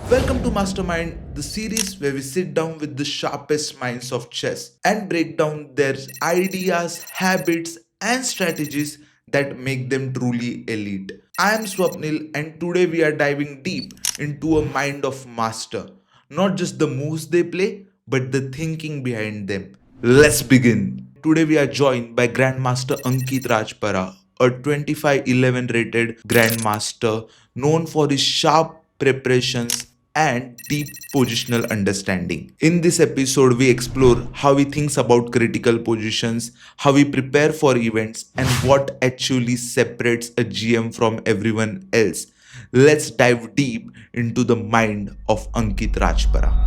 Welcome to Mastermind, the series where we sit down with the sharpest minds of chess and break down their ideas, habits, and strategies that make them truly elite. I am Swapnil, and today we are diving deep into a mind of master. Not just the moves they play, but the thinking behind them. Let's begin. Today we are joined by Grandmaster Ankit Rajpara, a 2511 rated Grandmaster known for his sharp preparations and deep positional understanding. In this episode, we explore how he thinks about critical positions, how we prepare for events, and what actually separates a GM from everyone else. Let's dive deep into the mind of Ankit Rajpara.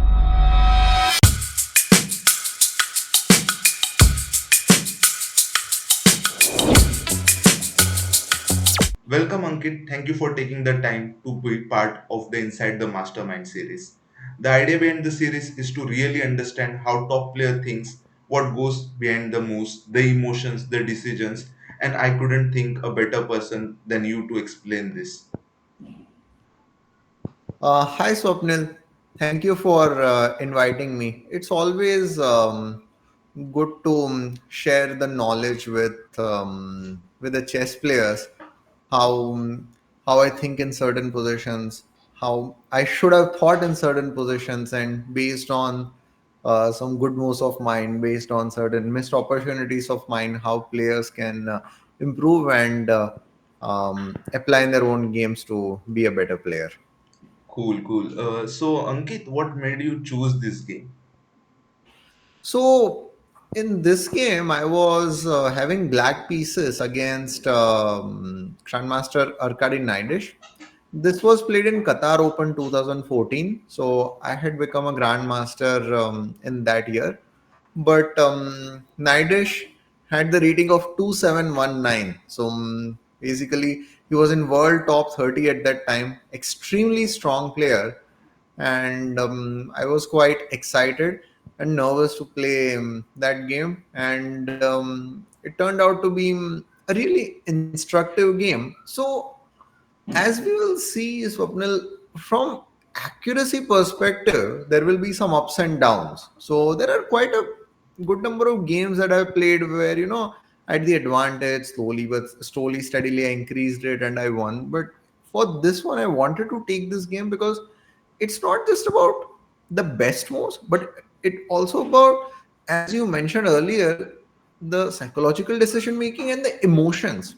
Welcome, Ankit. Thank you for taking the time to be part of the Inside the Mastermind series. The idea behind the series is to really understand how top player thinks, what goes behind the moves, the emotions, the decisions, and I couldn't think a better person than you to explain this. Hi Swapnil, thank you for inviting me. It's always good to share the knowledge with the chess players, how how I think in certain positions, how I should have thought in certain positions, and based on some good moves of mine, based on certain missed opportunities of mine, how players can improve and apply in their own games to be a better player. Cool, cool. So, Ankit, what made you choose this game? So in this game, I was having black pieces against Grandmaster Arkady Naidish. This was played in Qatar Open 2014. So I had become a Grandmaster in that year. But Naidish had the rating of 2719. So basically, he was in world top 30 at that time. Extremely strong player, and I was quite excited and nervous to play that game. And it turned out to be a really instructive game. So, as we will see, Swapnil, from accuracy perspective, there will be some ups and downs. So, there are quite a good number of games that I've played where, I had the advantage slowly, but slowly, steadily, I increased it and I won. But for this one, I wanted to take this game because it's not just about the best moves, but it also about, as you mentioned earlier, the psychological decision making and the emotions,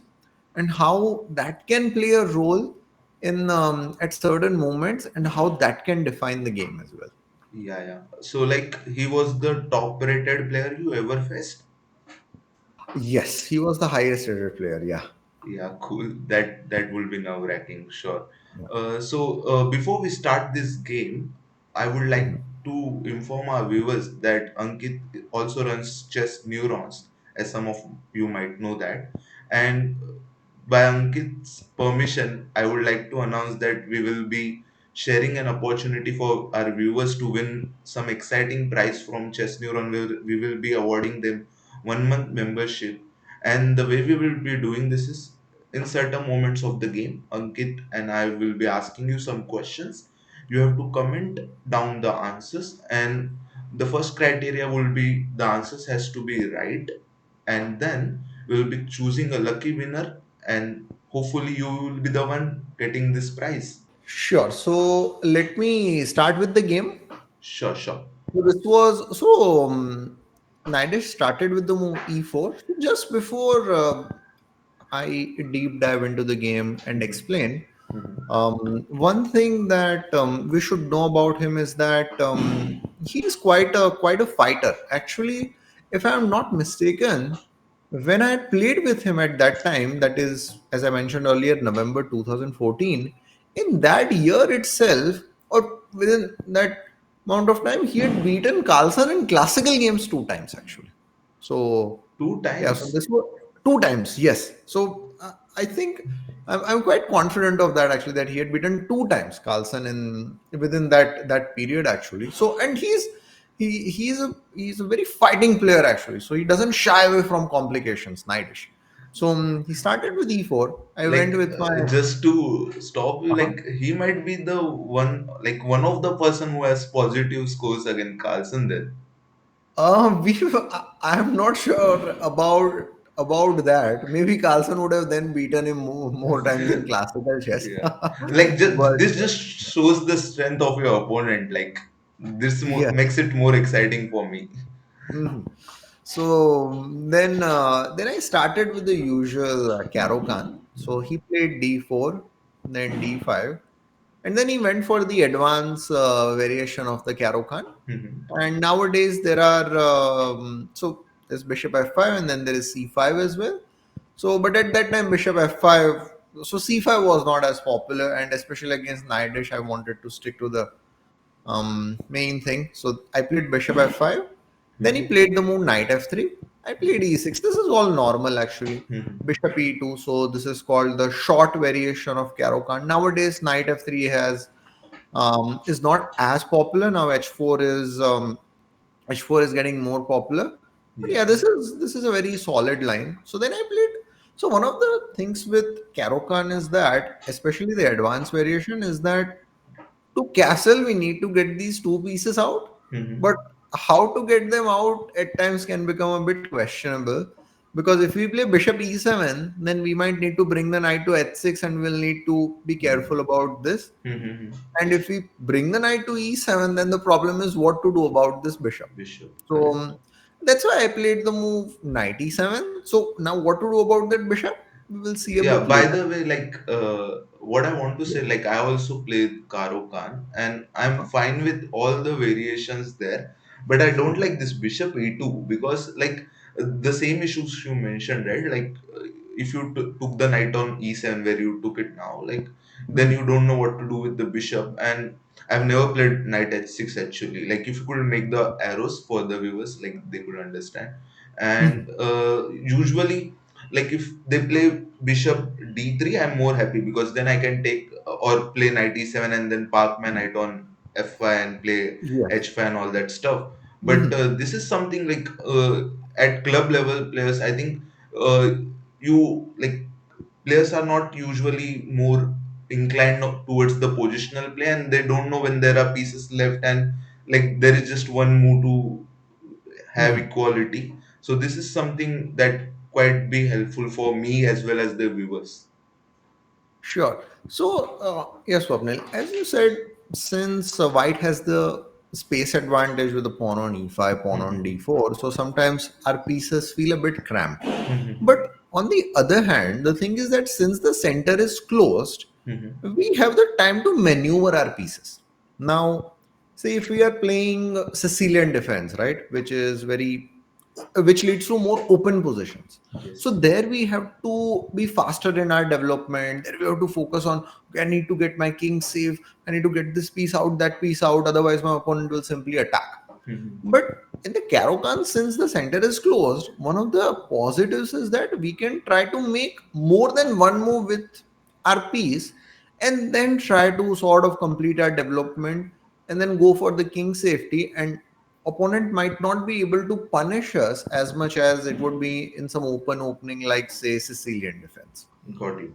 and how that can play a role in at certain moments, and how that can define the game as well. Yeah, yeah. So, like, he was the top rated player you ever faced? Yes, he was the highest rated player. Yeah. Yeah, cool. That will be nerve-wracking, sure. Yeah. Before we start this game, I would like Mhm. to inform our viewers that Ankit also runs Chess Neurons, as some of you might know that. And by Ankit's permission, I would like to announce that we will be sharing an opportunity for our viewers to win some exciting prize from Chess Neuron, where we will be awarding them 1 month membership. And the way we will be doing this is, in certain moments of the game, Ankit and I will be asking you some questions. You have to comment down the answers, and the first criteria will be the answers has to be right, and then we'll be choosing a lucky winner, and hopefully you will be the one getting this prize. Sure. So let me start with the game. Sure, sure. So this was so Naidish started with the move e4 just before I deep dive into the game and explain. One thing that we should know about him is that he's quite a fighter. Actually, if I'm not mistaken, when I had played with him at that time, that is, as I mentioned earlier, November 2014, in that year itself, or within that amount of time, he had beaten Carlsen in classical games two times actually. So Two yeah, so times. this was two times, yes. So I think I'm quite confident of that actually, that he had beaten two times Carlsen in within that period actually. So, and he's a very fighting player actually. So he doesn't shy away from complications, Naidish. So he started with e4. I went Like with my. just to stop you, Uh-huh. like he might be the one, like one of the person who has positive scores against Carlsen then. I'm not sure about that. Maybe Carlsen would have then beaten him more times in classical chess. Yeah, like But this just shows the strength of your opponent. Like this yes. makes it more exciting for me. Mhm. So then I started with the usual Caro Khan. So he played d4, then d5, and then he went for the advanced variation of the Caro Khan. Mhm. And nowadays there are so there's bishop f5 and then there is c5 as well. So, but at that time bishop f5, so c5 was not as popular, and especially against knight dash, I wanted to stick to the main thing. So I played bishop f5. Then he Mhm. played the move knight f3. I played e6. This is all normal actually. Mhm. Bishop e2. So this is called the short variation of Caro Kann. Nowadays, knight f3 has is not as popular now. H4 is getting more popular. But yeah, Yes. this is a very solid line. So then I played. So one of the things with Caro Kann is that, especially the advanced variation, is that to castle we need to get these two pieces out, but Mhm. how to get them out at times can become a bit questionable, because if we play bishop e7 then we might need to bring the knight to h6 and we'll need to be careful about this. Mhm. And if we bring the knight to e7 then the problem is what to do about this bishop. Bishop, So correct. that's why I played the move knight e7. So now what to do about that bishop we will see a Yeah, bit by later. the way, like what I want to say, Yes. like I also played Karo Khan and I'm Uh-huh. fine with all the variations there, but I don't like this Bishop E2 because like the same issues you mentioned, right? Like if you took the knight on E7 where you took it now, like then Mhm. you don't know what to do with the bishop. And I've never played knight H6 actually. Like if you could make the arrows for the viewers, like they could understand. And Mhm. usually like if they play bishop d3, I'm more happy because then I can take or play knight e7 and then park my knight on f5 and play Yes. h5 and all that stuff. But Mhm. this is something like at club level players, I think uh, you like players are not usually more inclined towards the positional play, and they don't know when there are pieces left, and like there is just one move to have Mhm. equality. So this is something that quite be helpful for me as well as the viewers. Sure. So, yes, Swapnil, as you said, since white has the space advantage with the pawn on e5, pawn on Mhm. d4, so sometimes our pieces feel a bit cramped. But Mhm. on the other hand, the thing is that since the center is closed, Mhm. we have the time to maneuver our pieces. Now, say if we are playing Sicilian defense, right, which leads to more open positions. So Yes. there we have to be faster in our development. There we have to focus on, okay, I need to get my king safe. I need to get this piece out, that piece out. Otherwise, my opponent will simply attack. Mhm. But in the Caro-Kann, since the center is closed, one of the positives is that we can try to make more than one move with our piece and then try to sort of complete our development and then go for the king safety. And opponent might not be able to punish us as much as it would be in some open opening like say Sicilian defense. Got you.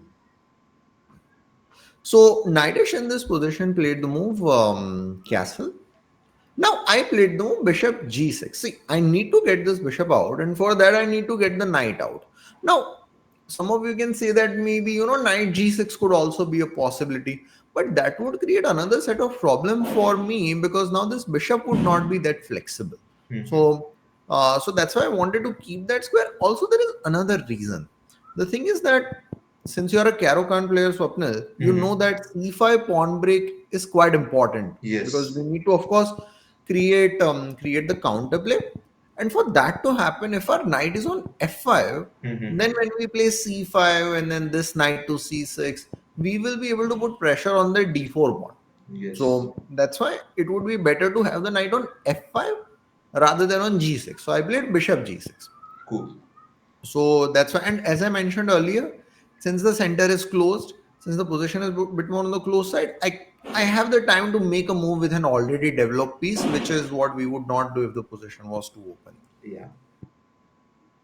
So Knightish in this position played the move castle. Now I played no bishop g6. See, I need to get this bishop out, and for that I need to get the knight out. Now, some of you can say that maybe knight g6 could also be a possibility, but that would create another set of problem for me because now this bishop would not be that flexible. Mhm. So, so that's why I wanted to keep that square. Also, there is another reason. The thing is that since you are a Caro Kann player, Swapnil, you know Mhm. that c5 pawn break is quite important because Yes. we need to, of course, create the counterplay. And for that to happen, if our knight is on f5, then Mhm. when we play c5 and then this knight to c6, we will be able to put pressure on the d4 pawn. Yes. So that's why it would be better to have the knight on f5 rather than on g6. So I played bishop g6. Cool. So that's why, and as I mentioned earlier, since the center is closed, since the position is a bit more on the close side, I have the time to make a move with an already developed piece, which is what we would not do if the position was too open. Yeah.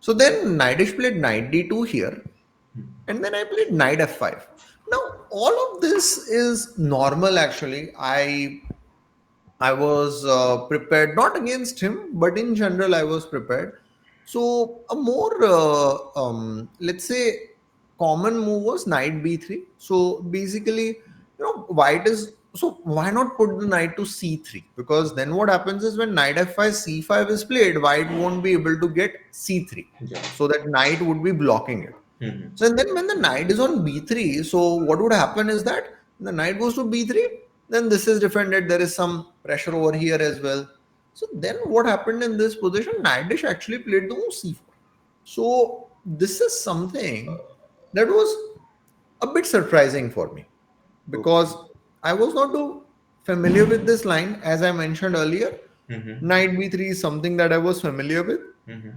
So then Knightish played knight d2 here, and then I played knight f5. Now all of this is normal actually. I was prepared, not against him, but in general, I was prepared. So a more, let's say, common move was knight b3. So basically, white is, so why not put the knight to c3? Because then what happens is when knight f5, c5 is played, white won't be able to get c3. Yeah. So that knight would be blocking it. Mm-hmm. So and then when the knight is on b3, so what would happen is that when the knight goes to b3, then this is defended. There is some pressure over here as well. So then what happened in this position? Knightish actually played the move c4. So this is something that was a bit surprising for me Okay. because I was not too familiar with this line. As I mentioned earlier, Mm-hmm. knight b3 is something that I was familiar with, Mm-hmm.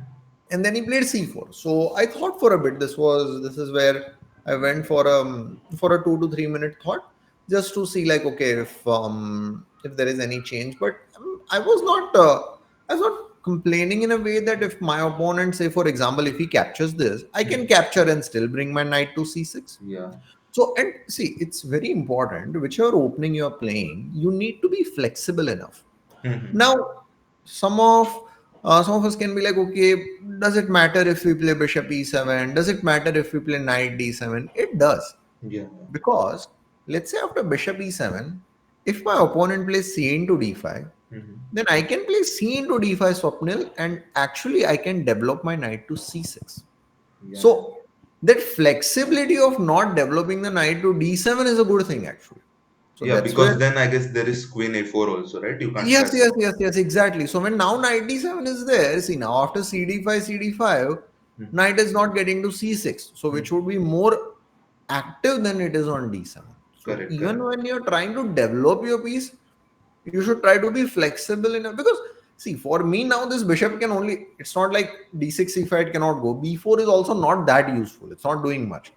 and then he played c4. So I thought for a bit. This is where I went for a 2 to 3 minute thought, just to see like, okay, if there is any change. But I was not complaining in a way that if my opponent, say for example, if he captures this, I can capture and still bring my knight to c6. Yeah. So, and see, it's very important, whichever opening you're playing, you need to be flexible enough. Mm-hmm. Now, some of some of us can be like, okay, does it matter if we play bishop e7? Does it matter if we play knight d7? It does, Yeah. because let's say after bishop e7, if my opponent plays c into d5, Mm-hmm. then I can play c into d5 Swapnil, and actually I can develop my knight to c6. Yeah. So that flexibility of not developing the knight to d7 is a good thing actually. So Yeah, that's where. because then I guess there is queen a4 also, right? You can't Yes, sack. yes, yes, yes, exactly. So when now knight d7 is there, see now after cd5, cd5, knight is not getting to c6, so which would be more active than it is on d7. So Correct, even correct. when you're trying to develop your piece, you should try to be flexible enough, because see, for me now this bishop can only, it's not like d6 c5 it cannot go. b4 is also not that useful. It's not doing much.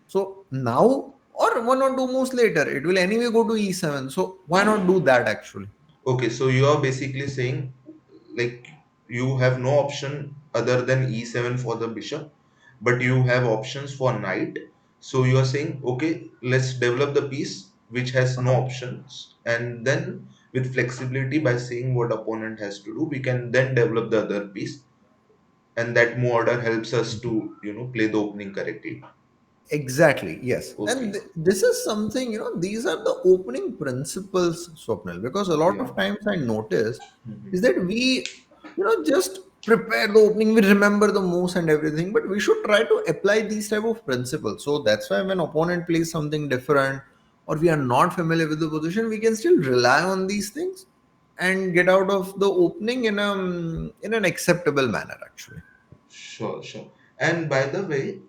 So now, or one or two moves later, it will anyway go to e7. So why not do that actually? Okay, so you are basically saying like you have no option other than e7 for the bishop, but you have options for knight. So you are saying, okay, let's develop the piece which has no options, and then with flexibility by seeing what opponent has to do, we can then develop the other piece, and that move order helps us to play the opening correctly. Exactly, yes. And Okay. this is something, these are the opening principles, Swapnil, because a lot Yeah. of times I notice is Mhm. that we, just prepare the opening, we remember the moves and everything, but we should try to apply these type of principles. So that's why when opponent plays something different, or we are not familiar with the position, we can still rely on these things and get out of the opening in an acceptable manner, actually. Sure, sure. And by the way,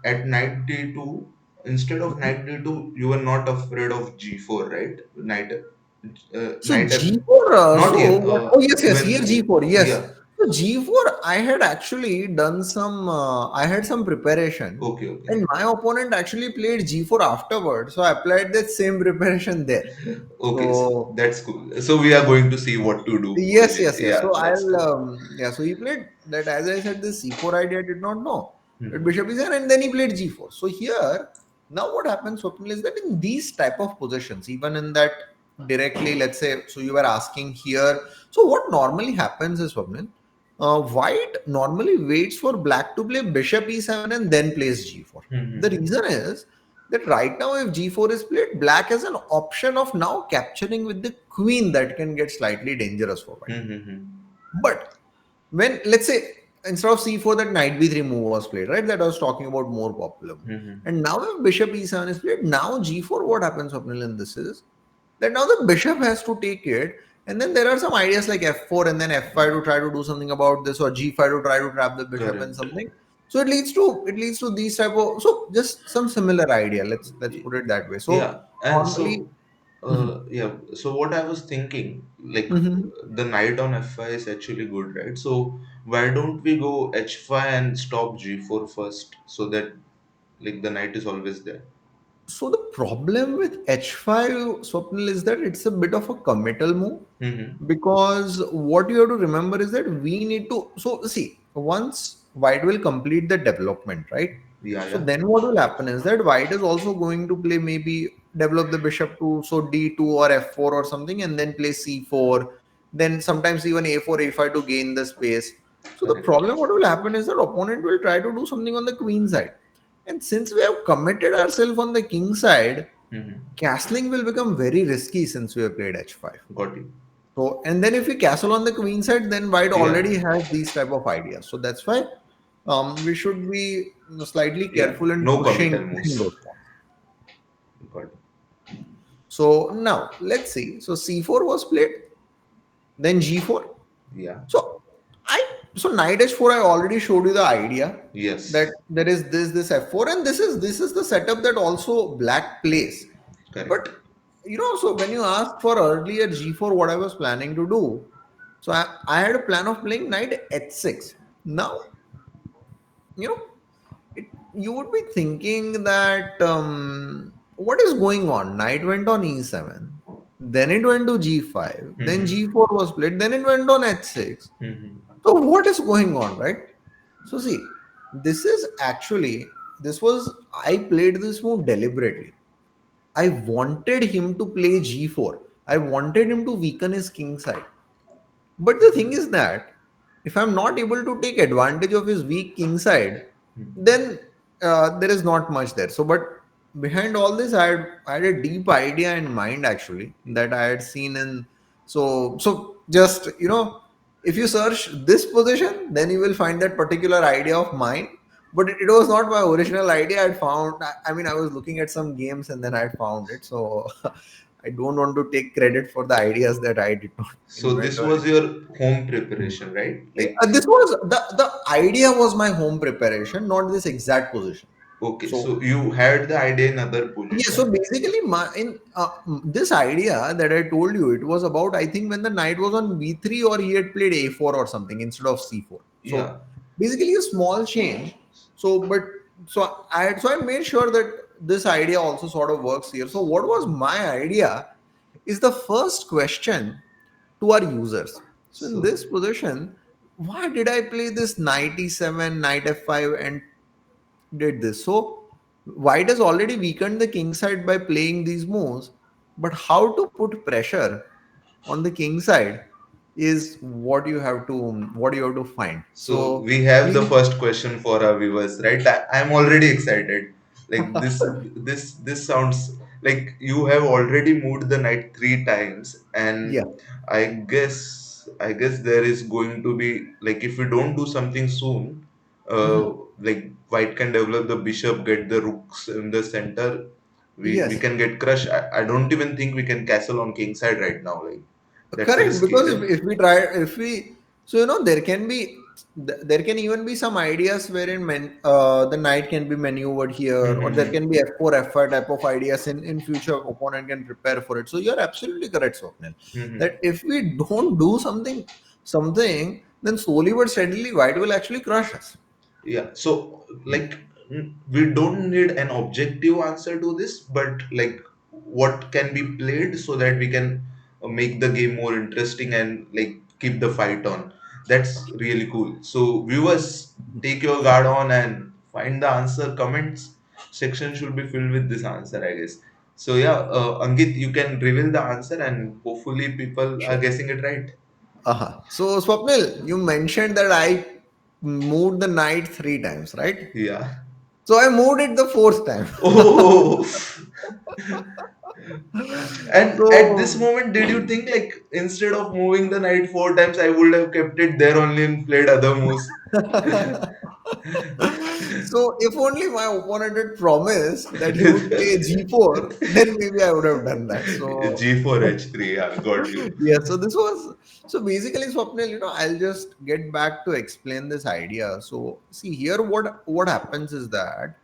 at knight d2, instead of knight d2, you were not afraid of g4, right? So Knight f. G4, Not so here. what? Oh yes, yes, here When G4, yes. Yeah. So G4, I had actually done some. I had some preparation, Okay, okay, and my opponent actually played G4 afterwards. So I applied that same preparation there. okay. So So that's cool. So we are going to see what to do. yes, yes, yes. Yeah, So that's I'll cool. yeah. So he played that, as I said, this C4 idea I did not know. That Mhm. bishop is there, and then he played G4. So here now what happens, Swapnil, is that in these type of positions, even in that directly, let's say, so you were asking here. So what normally happens is, Swapnil, white normally waits for black to play bishop e7 and then plays G4. The Mhm. reason is that right now if g4 is played, black has an option of now capturing with the queen that can get slightly dangerous for white. Mhm. But when, let's say, instead of c4, that knight b3 move was played, right, that I was talking about, more popular move, Mhm. and now if bishop e7 is played, now g4, what happens, Swapnil, in this is that now the bishop has to take it, and then there are some ideas like f4 and then f5 to try to do something about this, or g5 to try to trap the bishop and Correct. something. So it leads to these type of, so just some similar idea, let's put it that way. So Yeah, and normally. so yeah, so what I was thinking, like Mhm. the knight on f5 is actually good, right? So why don't we go h5 and stop g4 first, so that like the knight is always there. So the problem with h5, Swapnil, is that it's a bit of a committal move, Mm-hmm. because what you have to remember is that we need to, so see, once. white will complete the development, right? Yeah, So yeah. then what will happen is that white is also going to play, maybe develop the bishop to so d2 or f4 or something, and then play c4, then sometimes even a4 a5 to gain the space. So the Correct. problem what will happen is that opponent will try to do something on the queen side, and since we have committed ourselves on the king side, Mm-hmm. castling will become very risky since we have played h5. Got you. So, and then if we castle on the queen side, then white Yeah, already has these type of ideas. So that's why we should be slightly yeah. careful in No committal pushing moves. those pawns. Got it. So now let's see. So c4 was played, then g4. Yeah. So I so knight h4. I already showed you the idea that Yes. there is this f4, and this is the setup that also black plays. But Correct. so when you asked for earlier g4, what I was planning to do, so I had a plan of playing knight h6. Now, you know, you would be thinking that what is going on? Knight went on e7, then it went to g5, then Mm-hmm. g4 was played, then it went on h6. Mm-hmm. So what is going on, right? So see, this was I played this move deliberately. I wanted him to play g4. I wanted him to weaken his king side. But the thing is that if I'm not able to take advantage of his weak king side, then there is not much there. So, but behind all this, I had a deep idea in mind actually that I had seen in. So just if you search this position, then you will find that particular idea of mine. But it was not my original idea. I found. I mean, I was looking at some games and then I found it. So I don't want to take credit for the ideas that I did not So invent this or was your home anything. preparation, right? Like, This was the idea was my home preparation, not this exact position. okay, So so you had the idea in other yeah, so position. basically, this idea that I told you, it was about, I think, when the knight was on b3 or he had played a4 or something instead of c4. Yeah. So basically, a small change. So, but so I made sure that this idea also sort of works here. So, what was my idea is the first question to our users. So, in So this position, why did I play this knight e7, knight f5, and did this? So white has already weakened the king side by playing these moves, but how to put pressure on the king side is what you have to find. So So we have the we first question for our viewers, right? I'm already excited. Like this sounds like you have already moved the knight three times, yeah. and I guess there is going to be, like, if we don't do something soon, Mhm. like white can develop the bishop, get the rooks in the center. We Yes. can get crushed. I don't even think we can castle on king side right now. Like, that's Correct, risky, because isn't it? if we try, if we, so there can even be some ideas wherein the knight can be maneuvered here, or there can be f4, f5 type of ideas in future. Opponent can prepare for it. So you're absolutely correct, Swapnil, that if we don't do something, then slowly but steadily, white will actually crush us. Yeah, so like, we don't need an objective answer to this, but like, what can be played so that we can make the game more interesting and like keep the fight on. That's really cool. So viewers, take your guard on and find the answer. Comments section should be filled with this answer, I guess. So yeah, Ankit, you can reveal the answer and hopefully people are Sure. guessing it right. So Swapnil, you mentioned that I moved the knight three times, right? Yeah. So I moved it the fourth time. Oh. And at this So moment, did you think, like, instead of moving the knight four times, I would have kept it there only and played other moves? so if only my opponent had promised that he would play g4, then maybe I would have done that. So G4 H3, yeah, got you. yeah, so basically, Swapnil, I'll just get back to explain this idea. So see here, what happens is that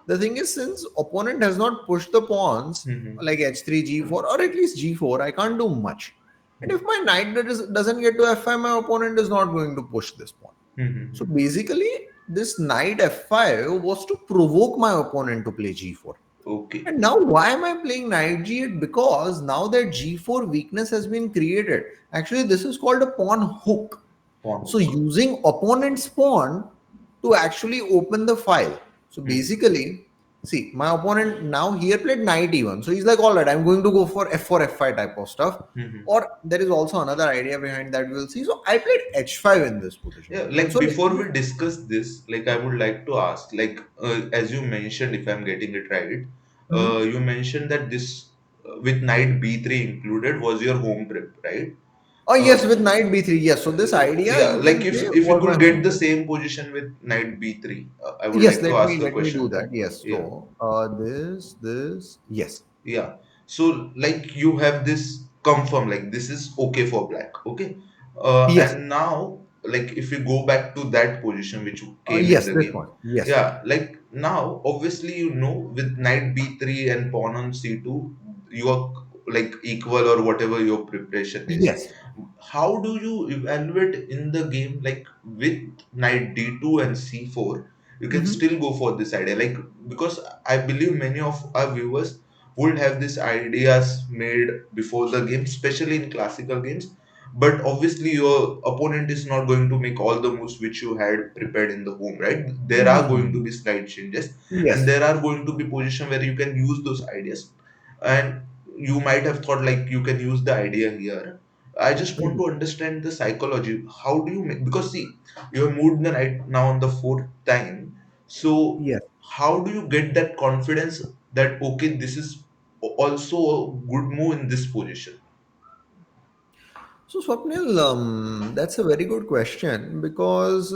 the thing is, since opponent has not pushed the pawns Mhm. like h3, g4, or at least g4, I can't do much. And if my knight doesn't get to f5, my opponent is not going to push this pawn. So Mhm. basically, this knight f5 was to provoke my opponent to play g4. Okay. And now, why am I playing knight g8? Because now that g4 weakness has been created. Actually, this is called a pawn hook. Pawn So hook. using opponent's pawn to actually open the file. So Hmm. basically, see, my opponent now here played knight e1. So he's like, all right, I'm going to go for f4, f5 type of stuff. Hmm. Or there is also another idea behind that we'll see. So I played h5 in this position. Yeah, Swapnil. like So before we discuss this, like I would like to ask, like as you mentioned, if I'm getting it right, Mhm. you mentioned that this with knight b3 included was your home trip, right? Oh Uh, yes, with knight b3. Yes. So this idea yeah, you like can if play you was my could home get the trip. same position with knight b3, I would Yes, like to ask a let me do question. that. Yes. Yeah. So this yes. Yeah. So like you have this confirm like this is okay for black. Okay. Yes. And now like if you go back to that position which came in Yes, the this game. one. Yes. Yeah, like now obviously you know with knight b3 and pawn on c2 you are like equal or whatever your preparation is. Yes. How do you evaluate in the game like with knight d2 and c4 you can Hmm. still go for this idea like because I believe many of our viewers would have these ideas made before the game, especially in classical games. But obviously, your opponent is not going to make all the moves which you had prepared in the home, right? There are going to Hmm. be slight changes, and Yes. there are going to be position where you can use those ideas. And you might have thought like you can use the idea here. I just want Mhm. to understand the psychology. How do you make? Because see, you have moved the knight now on the fourth time. So Yes. how do you get that confidence that okay this is also a good move in this position. So, Swapnil, that's a very good question because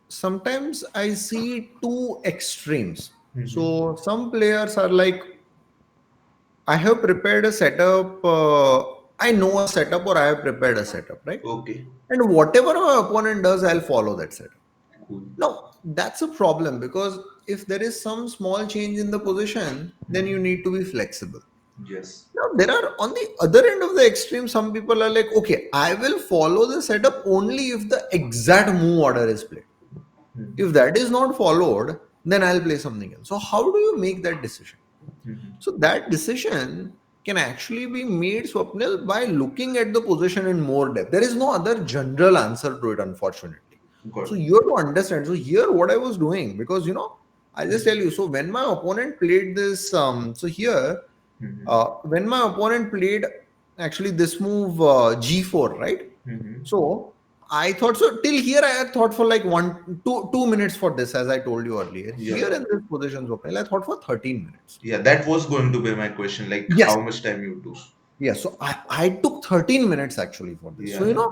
sometimes I see two extremes. Hmm. So, some players are like, I have prepared a setup, I know a setup or I have prepared a setup, right? Okay, And whatever my opponent does, I'll follow that setup. cool. Now, that's a problem because if there is some small change in the position, then you Mhm. need to be flexible. Yes. Now, there are on the other end of the extreme, some people are like, okay, I will follow the setup only if the exact move order is played. If Mhm. that is not followed, then I'll play something else. So, how do you make that decision? Mhm. So, that decision can actually be made, Swapnil, by looking at the position in more depth. There is no other general answer to it, unfortunately. So, Got it. you have to understand. So, here, what I was doing, because I just tell Mhm. you. So, when my opponent played this, so here, Mhm. when my opponent played actually this move g4, right? Mhm. So I thought so till here I had thought for like 2 minutes for this, as I told you earlier. Yeah. Here in this position, Swapnil, I thought for 13 minutes. Yeah, that was going to be my question. Like, Yes. how much time you took? Yes. So I took 13 minutes actually for this. So Yeah.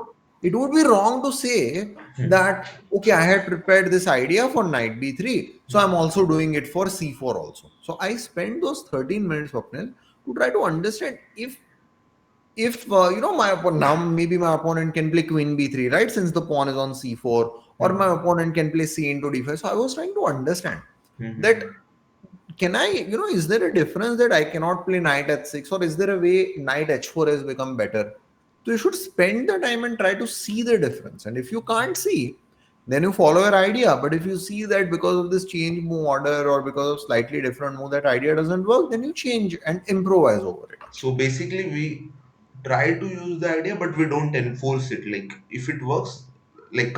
it would be wrong to say that okay, I had prepared this idea for knight b3, so I'm also doing it for c4 also. So I spent those 13 minutes, Swapnil, to try to understand if my opponent now maybe my opponent can play queen b3, right, since the pawn is on c4, or my Mhm. opponent can play c into d5. So I was trying to understand that Mhm. can I is there a difference that I cannot play knight h6, or is there a way knight h4 has become better? So you should spend the time and try to see the difference, and if you can't see, then you follow your idea. But if you see that because of this change move order or because of slightly different move that idea doesn't work, then you change and improvise over it So actually. basically, we try to use the idea, but we don't enforce it. Like, if it works, like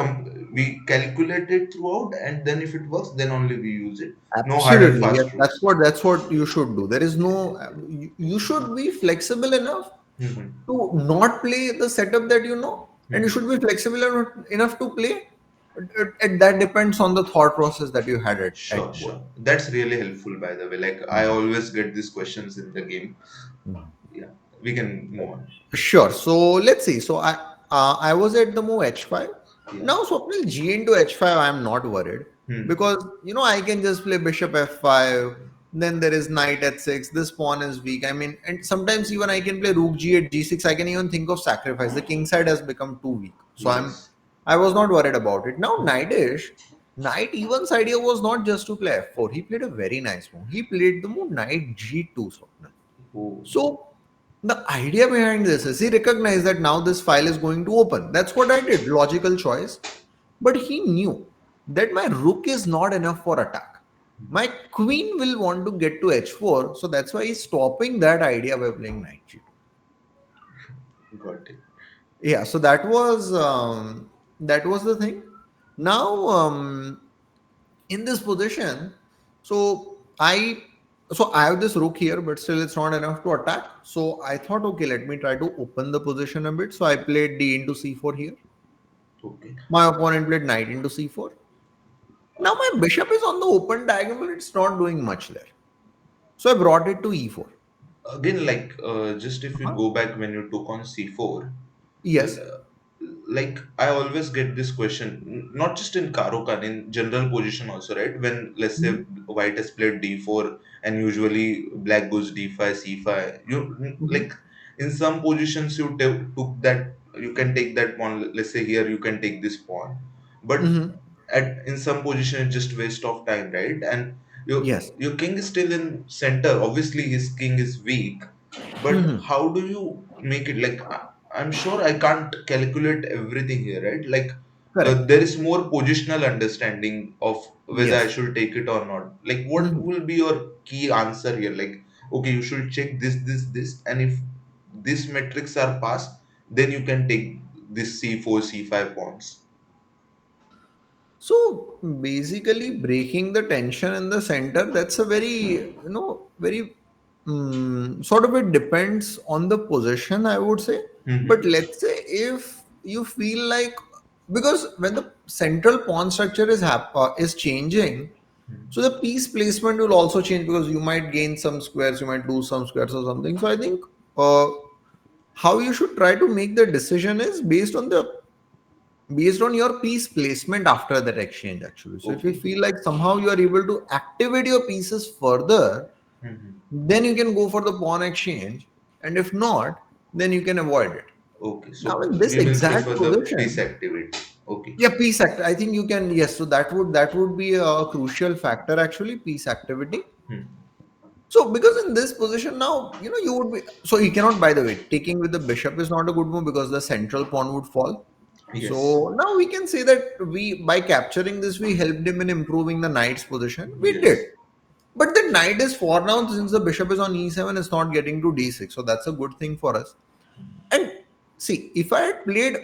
we calculate it throughout, and then if it works, then only we use it. No hard and Absolutely. Yes, fast rules. that's what you should do. There is no you should be flexible enough Mhm. to not play the setup that you know, and you should Mhm. be flexible enough to play. That depends on the thought process that you had Sure, at board. sure. That's really helpful, by the way. Like, I always get these questions in the game. Yeah, we can move on. Sure. So let's see. So I was at the move h5. Yeah. Now Swapnil, g into h5. I am not worried Hmm. because I can just play bishop f5. Then there is knight h6. This pawn is weak. I mean, and sometimes even I can play rook g at g6. I can even think of sacrifice. The king side has become too weak. So Yes. I was not worried about it. Now knightish. Knight even's idea was not just to play f4. He played a very nice move. He played the move knight g2, Swapnil. Oh. So the idea behind this is he recognized that now this file is going to open. That's what I did. Logical choice. But he knew that my rook is not enough for attack. My queen will want to get to h4. So that's why he's stopping that idea by playing knight g2. Got it. Yeah. So that was the thing. Now In this position, so I have this rook here, but still it's not enough to attack. So I thought, okay, let me try to open the position a bit. So I played d into c4 here. Okay. My opponent played knight into c4. Now my bishop is on the open diagonal, but it's not doing much there. So I brought it to e4. Again, like just if you Uh-huh. go back when you took on c4, Yes. l- like I always get this question, not just in Karokan, in general position also, right? When let's say Mhm. white has played d4 and usually black goes d5, c5, Mhm. like in some positions you took that, you can take that pawn. Let's say here you can take this pawn, but Mhm. at in some position it's just waste of time, right? And Yes. your king is still in center. Obviously his king is weak, but Mhm. how do you make it like I'm sure I can't calculate everything here, right? Like Correct. there is more positional understanding of whether I Yes. should take it or not. Like what Mhm. will be your key answer here? Like, okay, you should check this, and if these metrics are passed, then you can take this c4, c5 pawns. So basically, breaking the tension in the center, that's a very, very sort of it depends on the position, I would say. But Mm-hmm. let's say if you feel like, because when the central pawn structure is changing, so the piece placement will also change because you might gain some squares, you might lose some squares or something. So I think how you should try to make the decision is based on your piece placement after that exchange actually. So if you Okay. feel like somehow you are able to activate your pieces further, Mm-hmm. then you can go for the pawn exchange, and if not, then you can avoid it. Okay, Now so in this we will exact prefer the piece position, activity. Okay. yeah, piece act, I think you can, yes, so that would be a crucial factor actually, piece activity. Hmm. So because in this position now, you would be, so you cannot, by the way, taking with the bishop is not a good move because the central pawn would fall. Yes. So now we can say that we, by capturing this, we helped him in improving the knight's position. We did. Yes. But the knight is 4 now, since the bishop is on e7, it's not getting to d6. So that's a good thing for us. And see, if I had played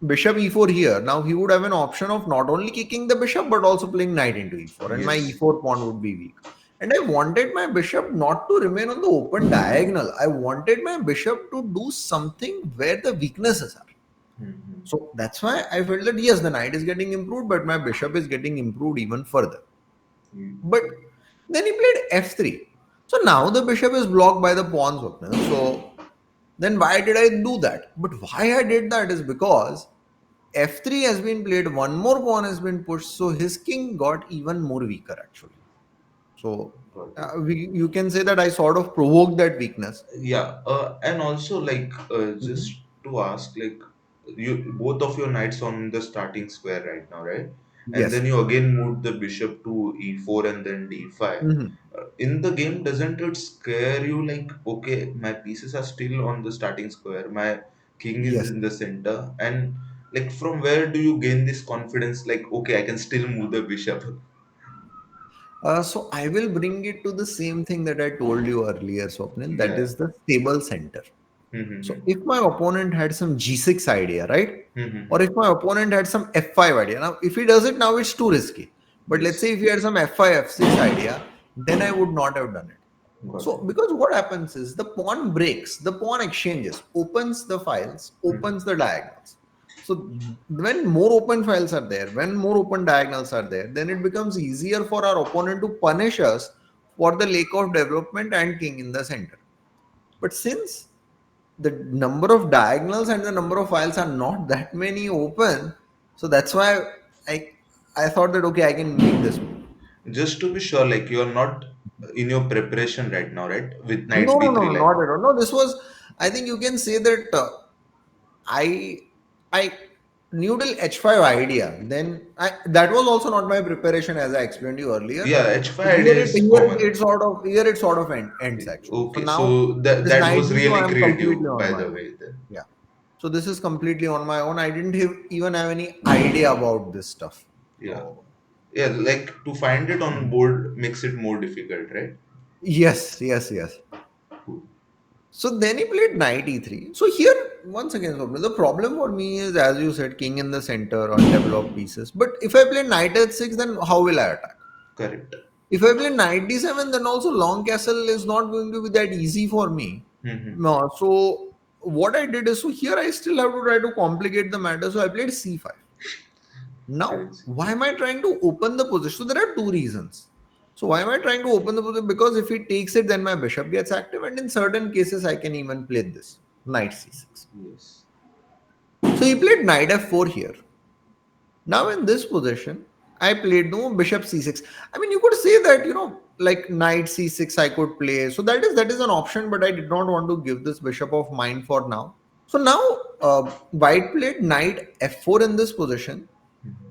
bishop e4 here, now he would have an option of not only kicking the bishop but also playing knight into e4, and my Yes. e4 pawn would be weak. And I wanted my bishop not to remain on the open diagonal. I wanted my bishop to do something where the weaknesses are. Hmm. So that's why I felt that yes, the knight is getting improved, but my bishop is getting improved even further. Hmm. But then he played f3. So now the bishop is blocked by the pawns. So then why did I do that? But why I did that is because f3 has been played, one more pawn has been pushed, so his king got even more weaker actually. So Got it. you can say that I sort of provoked that weakness. Yeah, and also like Mhm. just to ask, like you both of your knights on the starting square right now, right? And Yes. then you again moved the bishop to e4 and then d5. Mhm. In the game, doesn't it scare you? Like, okay, my pieces are still on the starting square, my king is Yes. in the center, and like from where do you gain this confidence? Like, okay, I can still move the bishop. So I will bring it to the same thing that I told you earlier, Swapnil, that Yeah. is the stable center. So Mm-hmm. if my opponent had some G6 idea, right? Or Mm-hmm. if my opponent had some F5 idea. Now, if he does it now, it's too risky. But let's Yes. say if he had some F5, F6 idea, then I would not have done it. Got it. So because what happens is the pawn breaks, the pawn exchanges, opens the files, Mm-hmm. opens the diagonals. So when more open files are there, when more open diagonals are there, then it becomes easier for our opponent to punish us for the lack of development and king in the center. But since the number of diagonals and the number of files are not that many open, so that's why I I thought that okay, I can make this move. Just to be sure, like you are not in your preparation right now, right? With No, knight no, no, b3, no, like not at all. No, this was. I think you can say that I I noodle H5 idea. Then that was also not my preparation as I explained you earlier. yeah, h5 Here idea it is here it common. sort of ends actually. So Okay, now so that this that knight was d2 I really am completely creative, on by my the own. way. Then Yeah. So this is completely on my own. I didn't even have any idea about this stuff. yeah, So yeah, like to find it on Mhm. board makes it more difficult, right? Yes, yes, yes. Cool. So then he played knight e3. So here, once again, Swapnil, the problem for me is, as you said, king in the center on developed pieces. But if I play knight h6, then how will I attack? Correct. If I play knight d7, then also long castle is not going to be that easy for me. Mm-hmm. No, so what I did is, so here I still have to try to complicate the matter. So I played c5. Now, Correct. why am I trying to open the position? So there are two reasons. So why am I trying to open the position? Because if he takes it, then my bishop gets active, and in certain cases, I can even play this knight c6. Yes. So he played knight f4 here. Now in this position, I played no bishop c6. I mean, you could say that like knight c6 I could play. So that is an option, but I did not want to give this bishop of mine for now. So now white played knight f4 in this position.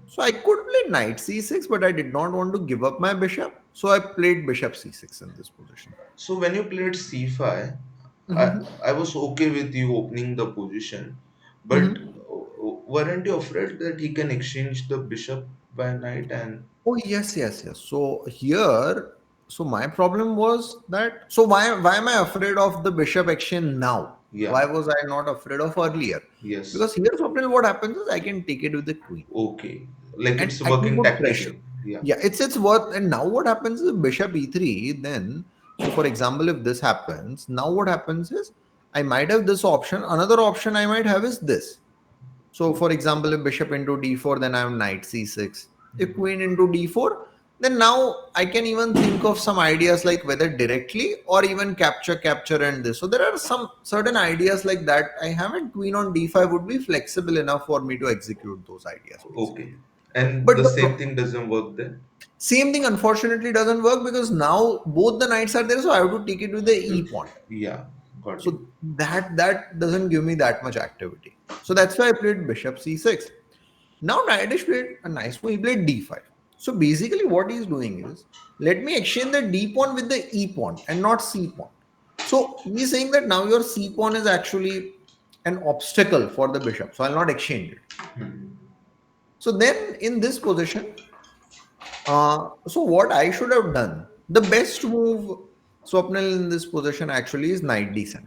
So I could play knight c6, but I did not want to give up my bishop. So I played bishop c6 in this position. So when you played c5, I, Mhm. I was okay with you opening the position, but Mhm. weren't you afraid that he can exchange the bishop by knight and Oh yes, yes, yes. So here, so my problem was that. So why am I afraid of the bishop action now? yeah, Why was I not afraid of earlier? yes, Because here, Swapnil, what happens is I can take it with the queen, okay, like and it's I can working put pressure. tactically. Yeah. Yeah, it's worth. And now what happens is bishop e3. Then, so for example, if this happens, now what happens is I might have this option. Another option I might have is this. So, for example, if bishop into d4, then I have knight c6. If queen into d4, then now I can even think of some ideas like whether directly or even capture and this. So there are some certain ideas like that I have, and queen on d5 would be flexible enough for me to execute those ideas Okay. basically. And But the the same thing doesn't work then? same thing unfortunately doesn't work because now both the knights are there, so I have to take it with the e pawn. Yeah, got you. So that doesn't give me that much activity. So that's why I played bishop c6. Now Nayadish played a nice move. He played d5. So basically, what he's doing is let me exchange the d pawn with the e pawn and not c pawn. So he's saying that now your c pawn is actually an obstacle for the bishop. So I'll not exchange it. So then in this position, so what I should have done, the best move, Swapnil, in this position actually is knight d7.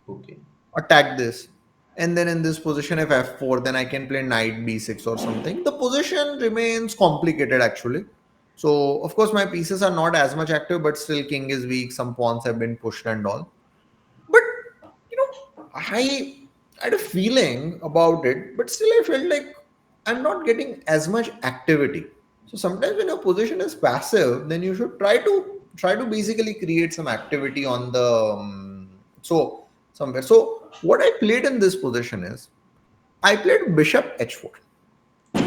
Okay. Attack this, and then in this position if f4, then I can play knight b6 or something. The position remains complicated actually. So of course my pieces are not as much active, but still king is weak, some pawns have been pushed and all. But I had a feeling about it, but still I felt like I'm not getting as much activity. So sometimes when your position is passive, then you should try to basically create some activity on the so somewhere. So what I played in this position is I played bishop h4.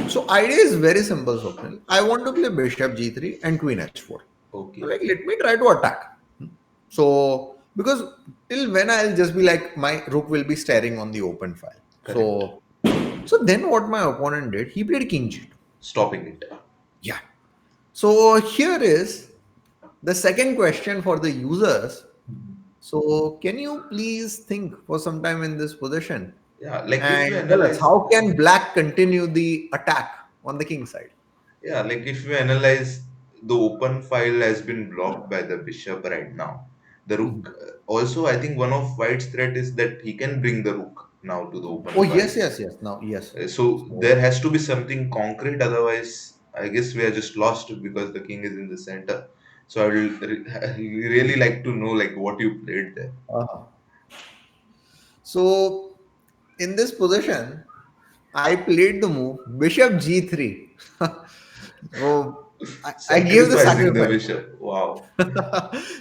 So idea is very simple, Swapnil. I want to play bishop g3 and queen h4. So Okay. like let me try to attack. So because till when I'll just be like my rook will be staring on the open file. Correct. So then what my opponent did, he played king g2. Stopping it. Yeah. So here is the second question for the users. So can you please think for some time in this position Yeah, like if you and tell us analyze, how can black continue the attack on the king side? yeah, like if you analyze, the open file has been blocked by the bishop right now. The rook, Mhm. also, I think one of White's threat is that he can bring the rook now to the open Oh file. yes, yes, yes. Now yes. So there So has to be something concrete, otherwise, I guess we are just lost because the king is in the center. So I will really like to know like what you played there. uh so in this position, I played the move bishop g3. So I gave the Sacrificing the sacrifice. bishop. Wow.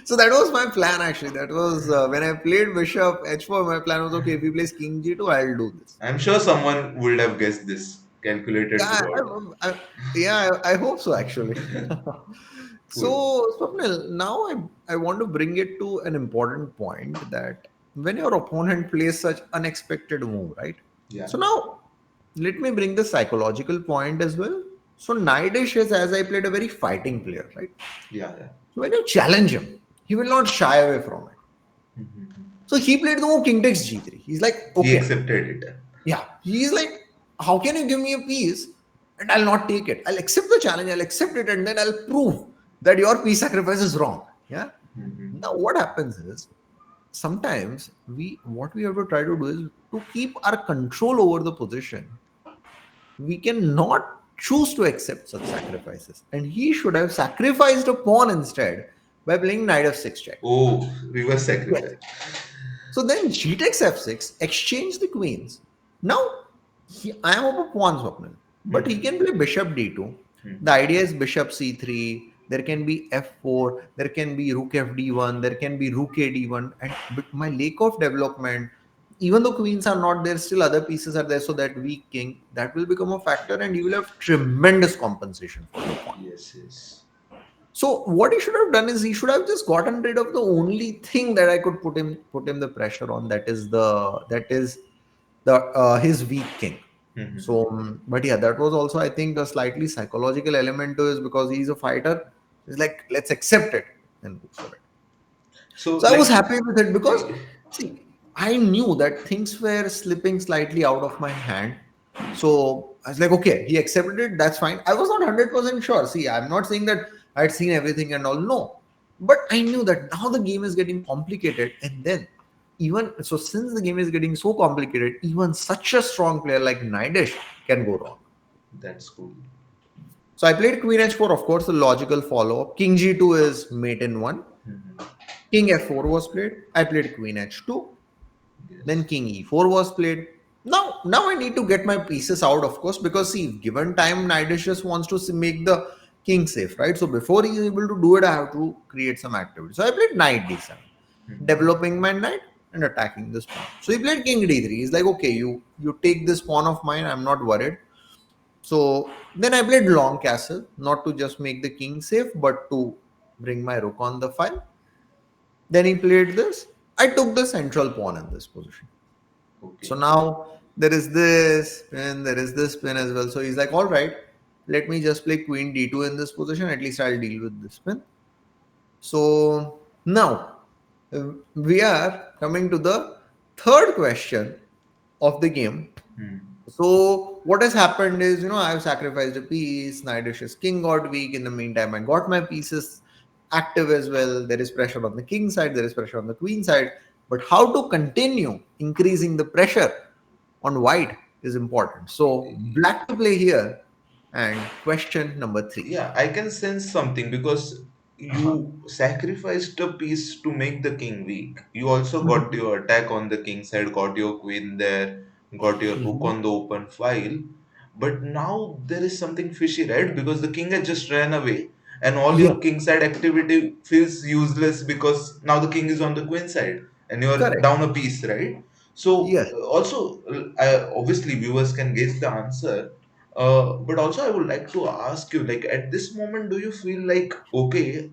So that was my plan actually. That was when I played bishop h4. My plan was okay. If he plays king g2, I'll do this. I'm sure someone would have guessed this, calculated Yeah, throughout. I hope so actually. Cool. So Swapnil, now I want to bring it to an important point that when your opponent plays such unexpected move, right? Yeah. So now let me bring the psychological point as well. So Naidish is, as I played, a very fighting player, right? Yeah. Yeah. So when you challenge him, he will not shy away from it. So he played the move king takes g3. He's like, He okay, accepted it. yeah. He's like, how can you give me a piece and I'll not take it? I'll accept the challenge, I'll accept it, and then I'll prove that your piece sacrifice is wrong. Yeah. Now what happens is sometimes we what we have to try to do is to keep our control over the position. We cannot choose to accept such sacrifices, and he should have sacrificed a pawn instead by playing knight f6 check. Oh, reverse Yes. sacrifice. So then g takes f6, exchange the queens. Now, I am up a pawn, Swapnil, but he can Mhm. play bishop d2. The Mhm. idea is bishop c3, there can be f4, there can be rook fd1, there can be rook ad1, and but my lack of development, even though queens are not there, still other pieces are there, so that weak king, that will become a factor, and you will have tremendous compensation for your pawn. Yes, yes. So what he should have done is he should have just gotten rid of the only thing that I could put him the pressure on. That is the his weak king. Mhm. So, but yeah, that was also I think a slightly psychological element to it because he's a fighter. He's like, let's accept it and go for it. So, So I was like, happy with it because see, I knew that things were slipping slightly out of my hand. So I was like, okay, he accepted it, that's fine. I was not 100% sure. See, I'm not saying that I had seen everything and all, no. But I knew that now the game is getting complicated. And then, even so, since the game is getting so complicated, even such a strong player like Naidish can go wrong. that's cool. So I played Queen H4, of course, the logical follow up. King G2 is mate in one. Mhm. King F4 was played. I played Queen H2. Then Yes. King E4 was played. Now I need to get my pieces out, of course, because see, given time, Naidish just wants to make the king safe, right? So before he is able to do it, I have to create some activity. So I played Knight D7, Mhm. developing my knight and attacking this pawn. So he played King D3. He's like, okay, you take this pawn of mine. I'm not worried. So then I played long castle, not to just make the king safe, but to bring my rook on the file. Then he played this. I took the central pawn in this position. So Okay. now there is this pin, there is this pin as well. So he's like, all right, let me just play queen d2 in this position. At least I'll deal with this pin. So now we are coming to the third question of the game. Hmm. So what has happened is, I've sacrificed a piece. Nidish's king got weak. In the meantime, I got my pieces active as well. There is pressure on the king side. There is pressure on the queen side. But how to continue increasing the pressure on white is important. So black to play here. And question number three. Yeah, I can sense something because Uh-huh. you sacrificed a piece to make the king weak. You also got Mhm. your attack on the king side, got your queen there, got your rook Mhm. on the open file. But now there is something fishy, right? Because the king has just ran away, and all Yeah, your king side activity feels useless because now the king is on the queen side and you're correct. down a piece, right? So, Yes. also, obviously, viewers can guess the answer, but also, I would like to ask you, like, at this moment, do you feel like, okay,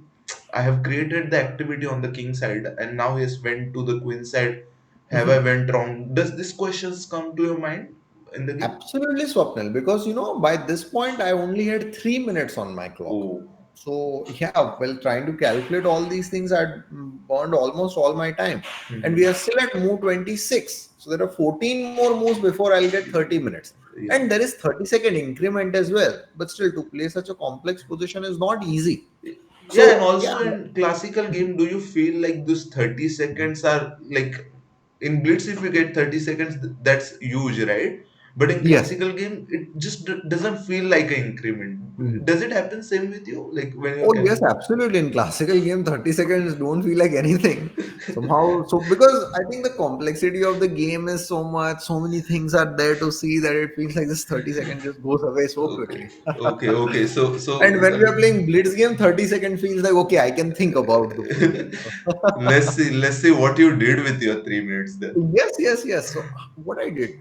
I have created the activity on the king side, and now he has went to the queen side. Have I Mhm. went wrong? Does these questions come to your mind in the game? Absolutely, Swapnil, because by this point I only had 3 minutes on my clock. Oh, So yeah, well, trying to calculate all these things, I'd burned almost all my time, and we hmm, are still at move 26. So there are 14 more moves before I'll get 30 minutes, yeah. and there is 30-second increment as well. But still, to play such a complex position is not easy. Yeah, and So yeah, also in classical game, do you feel like those 30 seconds are like in Blitz, if you get 30 seconds, that's huge, right? But in yes. classical game, it just doesn't feel like an increment. Does it happen same with you? Like when you're Oh yes, calculating? absolutely. In classical game, 30 seconds don't feel like anything. Somehow, so because I think the complexity of the game is so much, so many things are there to see that it feels like this 30 seconds just goes away so Okay, quickly. okay. And when we are playing Blitz game, 30 seconds feels like okay, I can think about doing this. let's see what you did with your 3 minutes then. Yes, yes, yes. So what I did,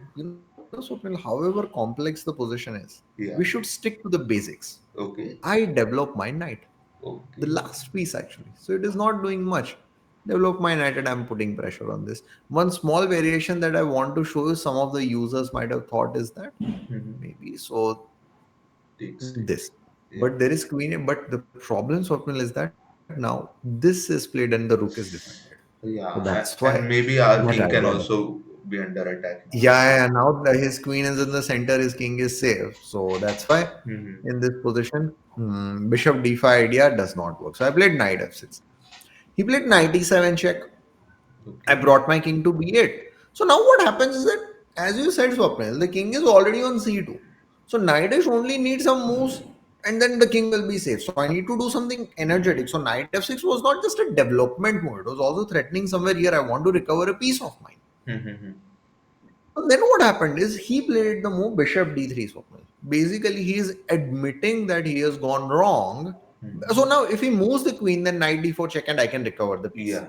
Swapnil, however complex the position is, we should Yeah. stick to the basics. Okay. I develop my knight. The Okay. last piece actually. So it is not doing much. Develop my knight and I'm putting pressure on this. One small variation that I want to show you, some of the users might have thought is that Mhm. maybe so Takes this. takes. Yeah. But there is queen, but the problem, Swapnil, is that now this is played and the rook is defended. So Yeah, that's why and maybe that our king idea can does. also be under attack now. Yeah, now that his queen is in the center, his king is safe. So that's why Hmm. in this position, bishop d5 idea does not work. So I played knight f6. He played knight e7 check. I Okay. brought my king to b8. So now what happens is that, as you said, Swapnil, the king is already on c2. So knight only needs some moves, and then the king will be safe. So I need to do something energetic. So knight f6 was not just a development move; it was also threatening somewhere here. I want to recover a piece of mine. Mm-hmm. So then what happened is he played the move bishop d3, Swapnil. Basically, he is admitting that he has gone wrong. So now if he moves the queen, then knight d4 check and I can recover the piece. Yeah.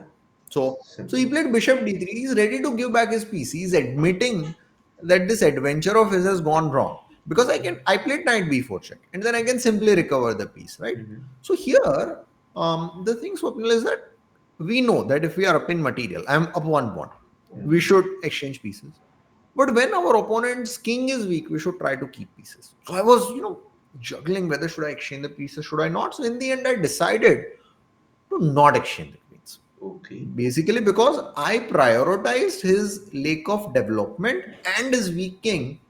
So he Simple. played bishop d3. He's ready to give back his piece. He's admitting that this adventure of his has gone wrong. Because I played knight b4 check and then I can simply recover the piece, right? Mm-hmm. So here, the thing, Swapnil, is that we know that if we are up in material, I'm up one pawn, we should exchange pieces. But when our opponent's king is weak, we should try to keep pieces. So I was, juggling whether should I exchange the pieces, should I not. So in the end, I decided to not exchange the queens. Okay. Basically, because I prioritized his lack of development and his weak king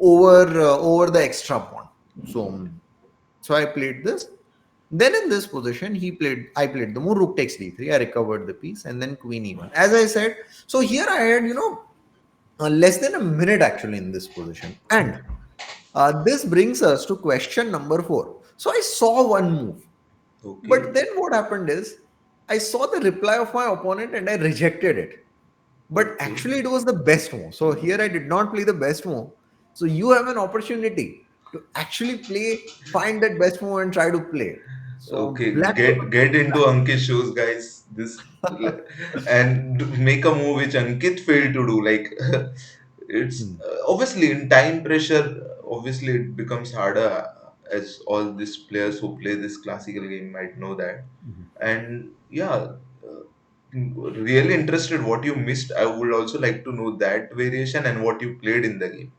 over the extra pawn. So I played this. Then in this position, I played the move rook takes d3. I recovered the piece and then queen e1. As I said, so here I had less than a minute actually in this position, and this brings us to question number 4. So I saw one move, Okay. but then what happened is I saw the reply of my opponent and I rejected it. But Okay. actually, it was the best move. So here I did not play the best move. So you have an opportunity to actually find that best move and try to play it. So Okay, black get into Ankit's shoes, guys. And make a move which Ankit failed to do. Like it's Hmm. obviously in time pressure. Obviously, it becomes harder, as all these players who play this classical game might know that. And yeah, really interested what you missed. I would also like to know that variation and what you played in the game.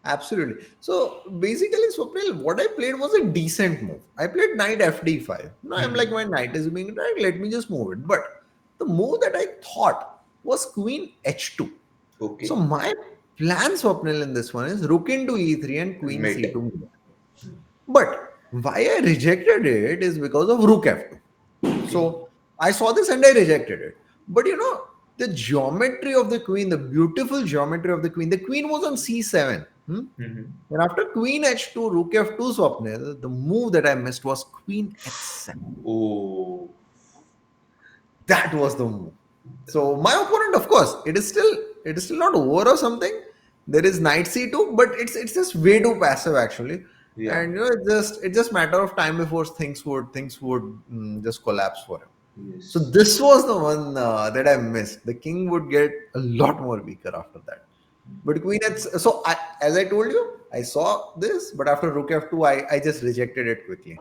Absolutely. So basically, Swapnil, what I played was a decent move. I played knight fd5. I'm like, my knight is being right, let me just move it. But the move that I thought was queen h2. So Okay, my plan, Swapnil, in this one is rook into e3 and queen mate. c2. But why I rejected it is because of rook f2. Okay. So I saw this and I rejected it. But the geometry of the queen, the beautiful geometry of the queen was on c7. Mhm. And after queen h2, rook f2, Swapnil, the move that I missed was queen h7. Oh. That was the move. So my opponent, of course, it is still not over or something. There is knight c2, but it's just way too passive actually. Yeah. And it's just matter of time before things would just collapse for him. So Yes. this was the one that I missed. The king would get a lot more weaker after that. But queen so as I told you, I saw this, but after rook f2, I just rejected it quickly.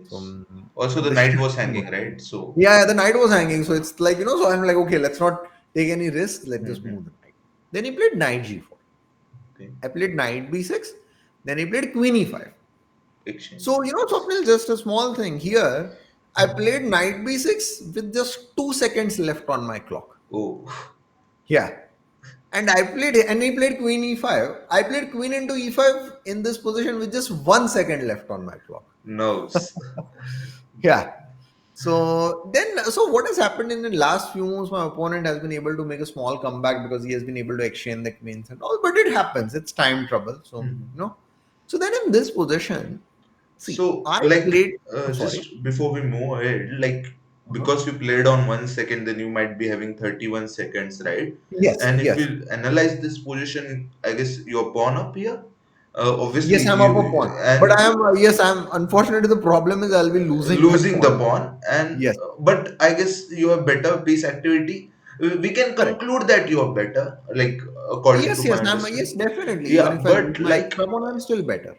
So Yes. Also, the the knight was shifting was hanging, right? So, yeah, the knight was hanging. So it's like, so I'm like, okay, let's not take any risks. Let's just hmm, move the knight. Then he played knight g4. okay, I played knight b6. Then he played queen e5. exchange. So, Swapnil, just a small thing here. I played knight b6 with just 2 seconds left on my clock. Oh, Yeah. And he played queen e5. I played queen into e5 in this position with just 1 second left on my clock. nerves. Yeah. So what has happened in the last few moves? My opponent has been able to make a small comeback because he has been able to exchange the queens and all. But it happens. It's time trouble. So So then in this position, see, So, I like, played. Sorry. just before we move ahead, like, Uh-huh. because you played on 1 second, then you might be having 31 seconds, right? Yes. And if Yes. we analyze this position, I guess you're pawn up here. Obviously, Yes. I'm up a pawn. But I am. Yes. I'm. Unfortunately, the problem is I'll be losing my losing the pawn. pawn, and Yes. but I guess you have better piece activity. We can Correct. conclude that you are better, like according to Yes. my Yes. Yes. understanding. Definitely. Even Yeah, if I lose but my like extra pawn, I'm still better.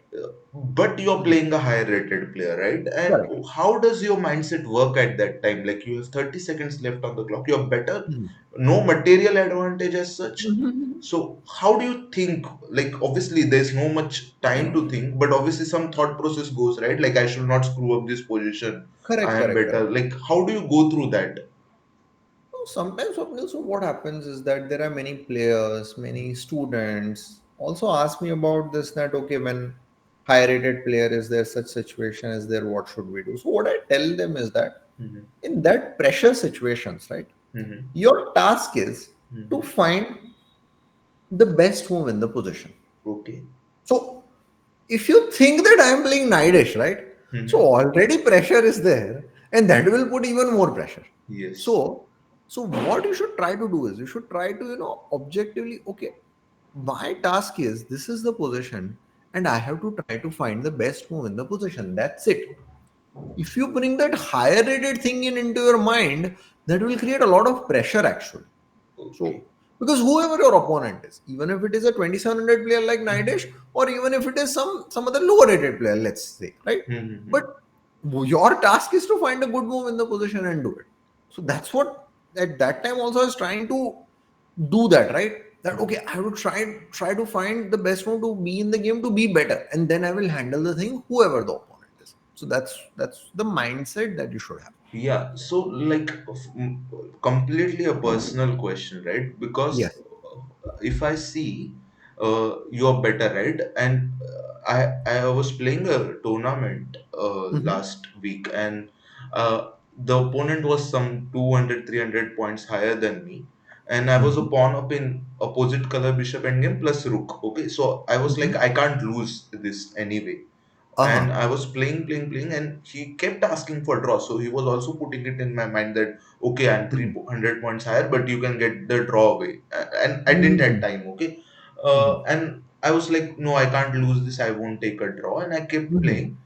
but you're Mhm. playing a higher rated player, right? And Correct. how does your mindset work at that time? Like you have 30 seconds left on the clock, you're better, Mhm. no material advantage as such. Mhm. So how do you think? Like obviously there's no much time to think, but obviously some thought process goes, right? Like I should not screw up this position. I Correct. am Correct. Correct. better. Like how do you go through that? So sometimes, Swapnil, so what happens is that there are many players, many students also ask me about this, that okay, when high rated player is there, such situation is there, what should we do? So what I tell them is that Mhm. in that pressure situations, right? Mm-hmm. Your task is to Mm-hmm. find the best move in the position. Okay. So if you think that I am playing Nidish, right? So Mm-hmm. already pressure is there, and that will put even more pressure. Yes. So, so what you should try to do is you should try to, objectively, okay, my task is this is the position, and I have to try to find the best move in the position. That's it. If you bring that higher rated thing into your mind, that will create a lot of pressure actually. Okay. So, because whoever your opponent is, even if it is a 2700 player like Nidesh, Mm-hmm. or even if it is some other lower rated player, let's say, right? Mm-hmm. But your task is to find a good move in the position and do it. So that's what at that time also I was trying to do that, right? That Mm-hmm. okay, I would try to find the best move to be in the game to be better, and then I will handle the thing whoever the opponent is. So that's the mindset that you should have. Yeah, so like completely a personal question, right? Because Yes. if I see you're better, right? And I was playing a tournament Mm-hmm. last week, and the opponent was some 200, 300 points higher than me, and I was a Mm-hmm. pawn up in opposite color bishop endgame plus rook. Okay, so I was like, Mm-hmm. I can't lose this anyway, and Uh-huh. I was playing, and he kept asking for draw. So he was also putting it in my mind that okay, I'm Mm-hmm. 300 points higher, but you can get the draw away. And I didn't have Mm-hmm. time. Okay, Mm-hmm. and I was like, no, I can't lose this. I won't take a draw, and I kept Mm-hmm. playing.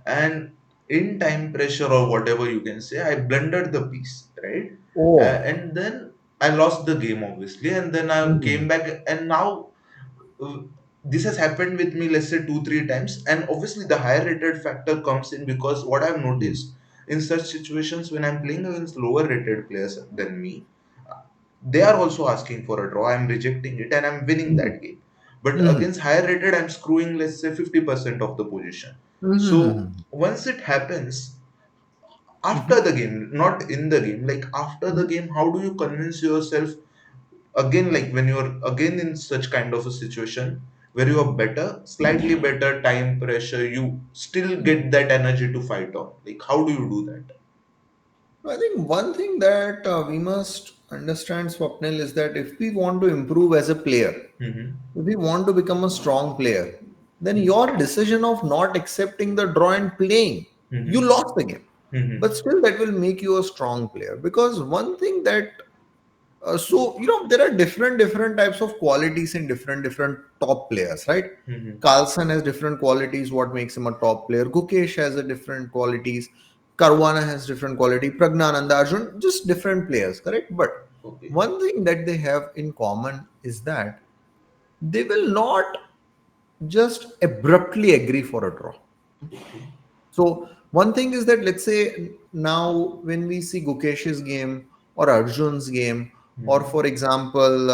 And in time pressure or whatever you can say, I blundered the piece, right? Oh. And then I lost the game obviously, and then I Mm-hmm. came back, and now uh, this has happened with me, let's say 2 3 times, and obviously the higher rated factor comes in, because what I've noticed in such situations, when I'm playing against lower rated players than me, uh, they are also asking for a draw, I'm rejecting it and I'm winning Mm-hmm. that game. But Mm-hmm. against higher rated, I'm screwing, let's say 50% of the position. So Mm-hmm. once it happens after Mm-hmm. the game, not in the game, like after the game, how do you convince yourself again, like when you're again in such kind of a situation where you are better, slightly better, time pressure, you still get that energy to fight on, like how do you do that? I think one thing that we must understand, Swapnil, is that if we want to improve as a player, Mm-hmm. if we want to become a strong player, then Mm-hmm. your decision of not accepting the draw and playing, you Mm-hmm. lost the game. But Mm-hmm. still, that will make you a strong player. Because one thing that there are different types of qualities in different top players, right? Mm-hmm. Carlson has different qualities. What makes him a top player? Gukesh has a different qualities. Karwana has different quality. Pragnananda Arjun, just different players, correct? But Okay. one thing that they have in common is that they will not just abruptly agree for a draw. Okay. So one thing is that let's say now when we see Gukesh's game or Arjun's game, or Mm-hmm. for example,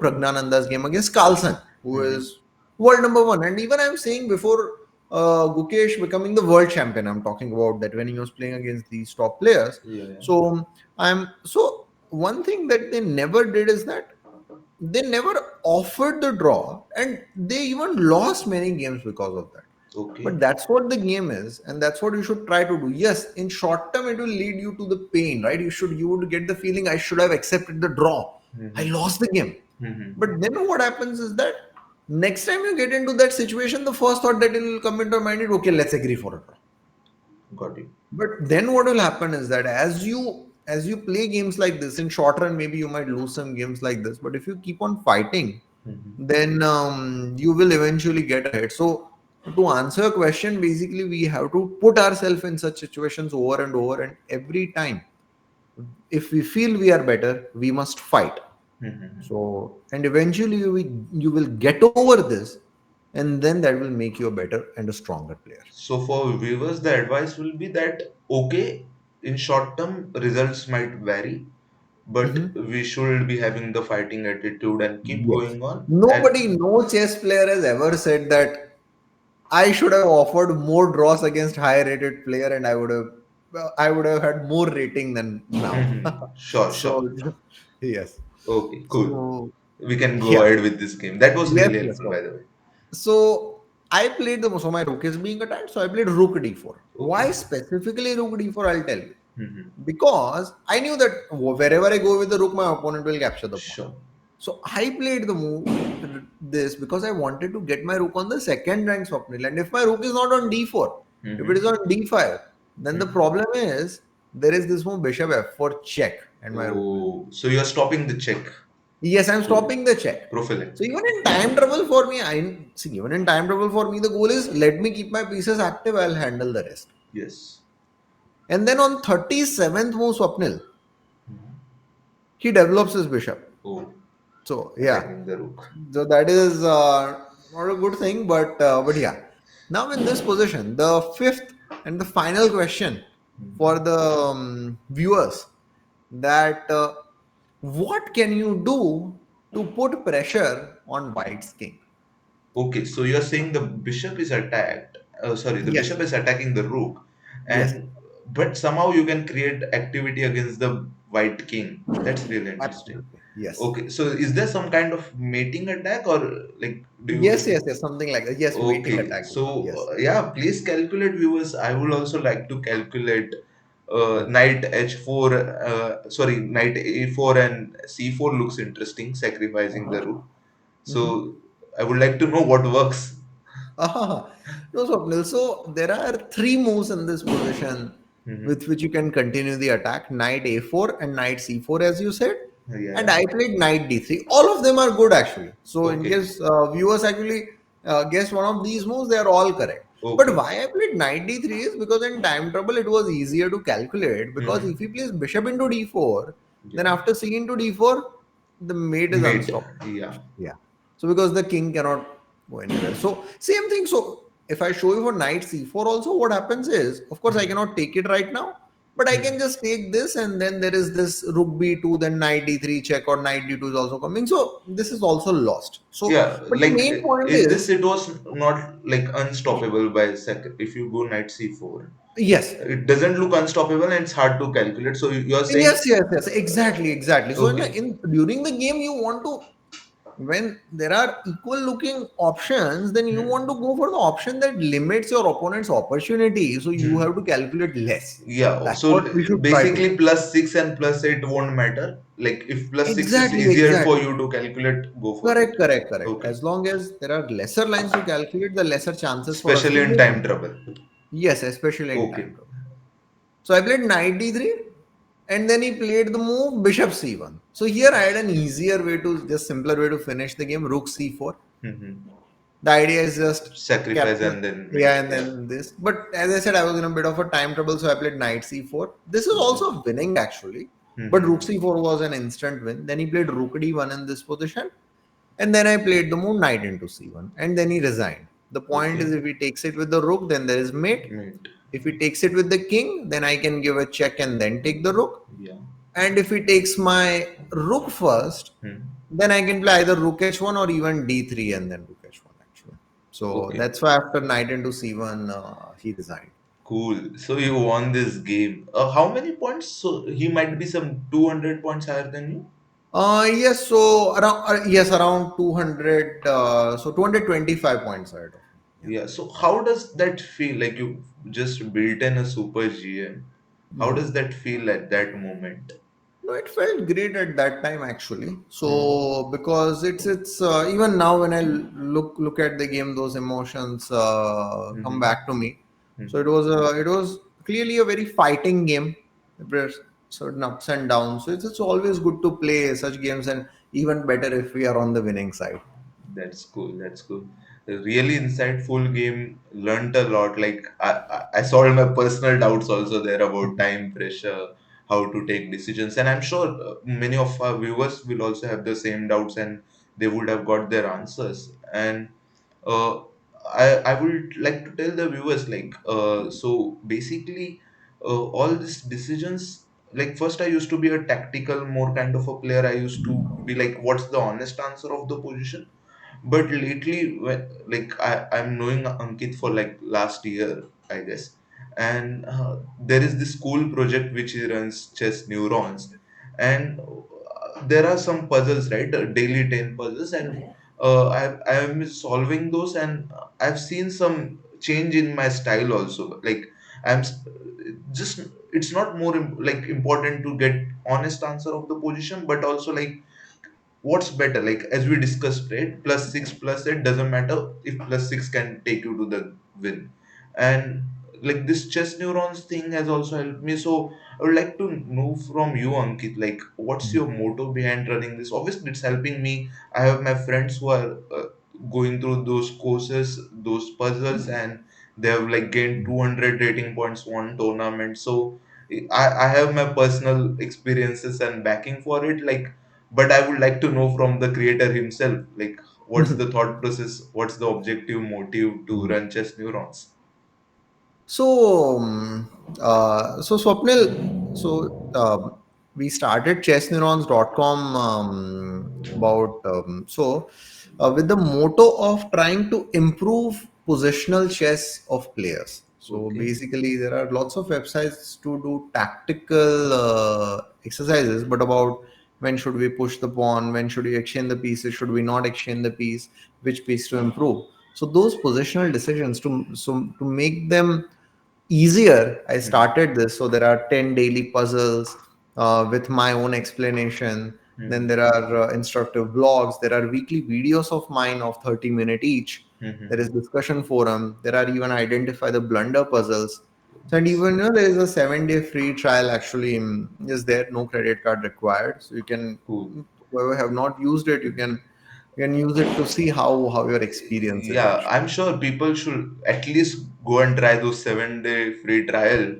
Pragnananda's game against Carlson, who Mm-hmm. is world number one, and even I'm saying before Gukesh becoming the world champion, I'm talking about that when he was playing against these top players. Yeah, yeah. So one thing that they never did is that they never offered the draw, and they even lost many games because of that. Okay. But that's what the game is, and that's what you should try to do. Yes, in short term, it will lead you to the pain, right? You would get the feeling I should have accepted the draw. I Mm-hmm. lost the game. Mm-hmm. But then what happens is that next time you get into that situation, the first thought that will come into your mind is okay, let's agree for a draw. Got you. But then what will happen is that as you play games like this in short run, maybe you might lose some games like this. But if you keep on fighting, Mm-hmm. then you will eventually get ahead. So to answer your question, basically we have to put ourselves in such situations over and over, and every time, if we feel we are better, we must fight. Mm-hmm. So and eventually you will get over this, and then that will make you a better and a stronger player. So for viewers, the advice will be that okay, in short term, results might vary, but Mhm. we should be having the fighting attitude and keep Yes. going on. And Nobody, no chess player has ever said that I should have offered more draws against higher rated player, and I would have had more rating than now. sure, sure. So yes. Okay, cool. So We can go yeah. ahead with this game. That was Yes, really yes. helpful, by the way. So I played so my rook is being attacked, so I played rook d4. Okay. Why specifically rook d4? I'll tell you. Mm-hmm. because I knew that wherever I go with the rook, my opponent will capture the pawn. Sure. So I played the move this because I wanted to get my rook on the second rank Swapnil. And if my rook is not on d4, if it is Mm-hmm. on d5, then the Mm-hmm. problem is there is this move bishop f4 check, and my rook will be. Oh, so you're stopping the check. Yes, I'm Cool. stopping the check. So Prophylactic. even in time trouble for me, I see. Even in time trouble for me, the goal is let me keep my pieces active. I'll handle the rest. Yes. And then on 37th move, Swapnil, Mhm. he develops his bishop. Oh, So yeah, attacking the rook. so that is not a good thing, but yeah. Now in this position, the fifth and the final question for Mhm. the viewers, that what can you do to put pressure on White's king? Okay, so you're saying the bishop is attacked. Sorry, the Yes, bishop is attacking the rook, yes, and but somehow you can create activity against the white king. That's really interesting. absolutely, yes, Okay, so is there some kind of mating attack, or like do yes, you? yes, yes, something like that. Yes, mating Okay, attack. so Yes. yeah, please calculate, viewers. I would also like to calculate Okay. knight h4. Sorry, knight a4 and c4 looks interesting, sacrificing the rook. Mhm. So I would like to know what works. Ah, no, Swapnil. So there are three moves in this position Hmm. with which you can continue the attack: knight a4 and knight c4, as you said. And Yeah. I played knight d3. All of them are good actually. So in Okay. case viewers actually guess one of these moves, they are all correct. But Okay. why I played knight d3 is because in time trouble it was easier to calculate, because if he Hmm. plays bishop into d4, then Yeah. after c into d4, the mate is Mate. unstoppable. Yeah. Yeah. So because the king cannot go anywhere. So same thing. So if I show you for knight c4 also, what happens is, of course, I Hmm. cannot take it right now, but I can Hmm. just take this, and then there is this rook b2, then knight d3 check, or knight d2 is also coming. So this is also lost. So, Yeah. but the Like main point in this, is, it was not like unstoppable by second. If you go knight c4, yes, it doesn't look unstoppable and it's hard to calculate. So you're saying, yes, yes, yes, exactly, exactly. So okay. in during the game, you want to, when there are equal looking options, then you want to Hmm. go for the option that limits your opponent's opportunity. So you have Hmm. to calculate less. Yeah. That's So what we should try to do. basically, +6 and +8 won't matter. Like if +6 is Exactly, easier for exactly. you to calculate, go for it. Correct, correct, correct. Okay. As long as there are lesser lines to calculate, the lesser chances for us Especially to in win. time trouble. Yes, especially in time Okay. trouble. So I played knight d3, and then he played the move bishop c1. So here I had an easier way to, just simpler way to finish the game, rook c4. Hmm. The idea is just Sacrifice capture, and then yeah, mate. and Yeah. then this. But as I said, I was in a bit of a time trouble, so I played knight c4. This is Okay. also winning actually, but rook Hmm. c4 was an instant win. Then he played rook d1 in this position, and then I played the move knight into c1, and then he resigned. The point is, Okay. if he takes it with the rook, then there is mate. Mate. If he takes it with the king, then I can give a check and then take the rook. Yeah. And if he takes my rook first, Hmm. then I can play either rook h1 or even d3 and then rook h1 actually. So Okay. that's why after knight into c1, he resigned. Cool. So you won this game. How many points? So he might be some 200 points higher than you. Yes, so around yes, around 200, so 225 points ahead of me. Yeah. Yeah. So how does that feel? Like you just built in a super GM. How Mhm. does that feel at that moment? No, it felt great at that time actually. Hmm. So because it's even now when I look at the game, those emotions come Hmm. back to me. So Hmm. it was clearly a very fighting game. There's certain ups and downs. So it's always good to play such games, and even better if we are on the winning side. That's cool. That's cool. A really insightful game. Learned a lot. Like I solved my personal doubts also there about time pressure, how to take decisions, and I'm sure many of our viewers will also have the same doubts, and they would have got their answers. And uh, I would like to tell the viewers like so basically all these decisions. Like first, I used to be a tactical, more kind of a player. I used to be like, what's the honest answer of the position? But lately when like I'm knowing Ankit for like last year, I guess, and there is this cool project which he runs, Chess Neurons, and there are some puzzles, right? Daily 10 puzzles, and I'm solving those, and I've seen some change in my style also. Like just, it's not more like important to get honest answer of the position, but also like what's better, like as we discussed, right? Plus 6 plus 8 doesn't matter if plus 6 can take you to the win. And like this chess neurons thing has also helped me. So I would like to know from you, Ankit, like what's your motto behind running this? Obviously it's helping me. I have my friends who are going through those courses, those puzzles, and they have like gained 200 rating points one tournament. So I have my personal experiences and backing for it, like, but I would like to know from the creator himself, like what's the thought process, what's the objective motive to run chess neurons. So, so Swapnil, we started chessneurons.com with the motto of trying to improve positional chess of players. So Okay. basically, there are lots of websites to do tactical exercises, but about when should we push the pawn, when should we exchange the pieces, should we not exchange the piece, which piece to improve. So those positional decisions to make them easier, I Hmm. started this. So there are 10 daily puzzles with my own explanation. Then Hmm. there are instructive blogs. There are weekly videos of mine of 30-minute each. There is Hmm. discussion forum. There are even identify the blunder puzzles. So, and Nice. even there is a 7-day free trial actually is there, no credit card required. So you can, Cool. whoever have not used it, you can use it to see how your experience is Yeah, actually. I'm sure people should at least go and try those 7 day free trial,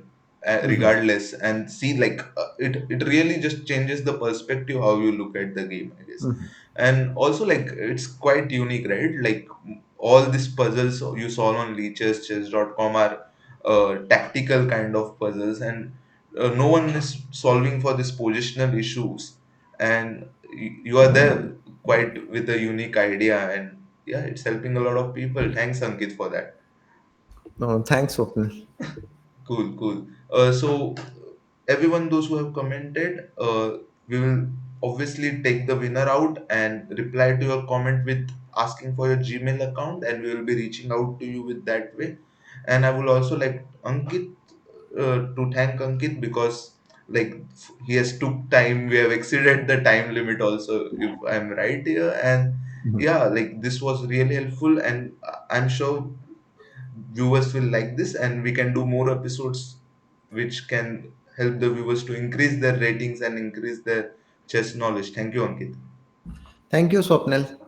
Mhm. regardless, and see like it really just changes the perspective how you look at the game, I guess. Mhm. And also like it's quite unique, right? Like all these puzzles you saw on leeches chess.com are tactical kind of puzzles, and no one is solving for these positional issues, and you are there quite with a unique idea, and yeah, it's helping a lot of people. Thanks, Ankit, for that. No, thanks, Swapnil. Cool, cool. So everyone, those who have commented, we will obviously take the winner out and reply to your comment with asking for your Gmail account, and we will be reaching out to you with that way. And I will also like Ankit, to thank Ankit because like he has took time. We have exceeded the time limit also, if I'm right here. And yeah, like this was really helpful, and I'm sure viewers will like this, and we can do more episodes which can help the viewers to increase their ratings and increase their chess knowledge. Thank you, Ankit. Thank you, Swapnil.